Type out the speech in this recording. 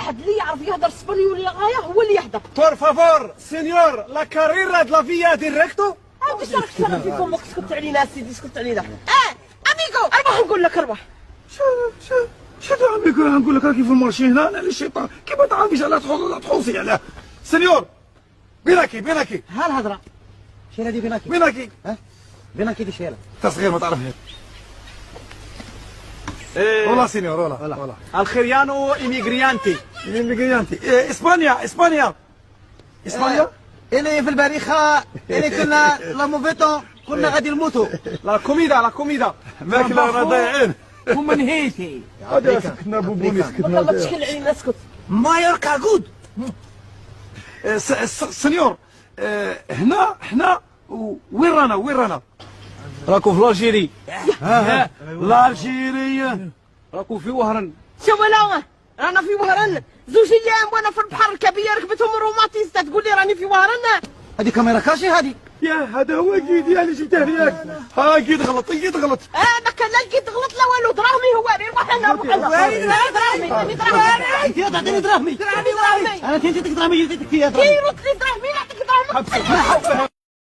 واحد اللي يعرف يهضر اسبانيولي غايه هو اللي يهضر. بور فافور سينيور لا كاريرا د لا فيا ديريكتو. باش راك تفهم في فمك، سكت علينا سيدي، سكت علينا. اميغو اربح نقول لك اربح. شو اميغو نقول لك راكي في المارشي هنا، انا الشيطان كيف ما تعرفيش على تحوصي عليه. سينيور بيناكي ها الهضره شي هذه بيناكي بيناكي دي شيله تصغير ما تعرفهاش. والله سينيور والله الخريانو ايميغريانتي اسبانيا اللي في البريخه اللي كنا لا موفيتو كنا غادي نموتوا. لا كوميدا ماكله راه ضايعين. ومنهيتي هذا سكتنا بوبوني سكتنا. والله تشكل علينا، اسكت. مايوركا جود. سينيور هنا وين رانا راكو في الجيري. الجيري راكو في وهران. شو لا رانا في وهران 2 ايام وانا في البحر الكبير ركبتهم روماتيستا تقول لي راني في وهران. هذه كاميرا كاشي هذه. يا هذا هو قيد يعني جبته ليك. قيد غلط ما كان لا لقيت غلط لا والو، دراهمي هو روح انا دراهمي تعطيني دراهمي. انا تنتي دراهمي جبتك فيها. كي يرد لي دراهمي نعطيك دراهمك.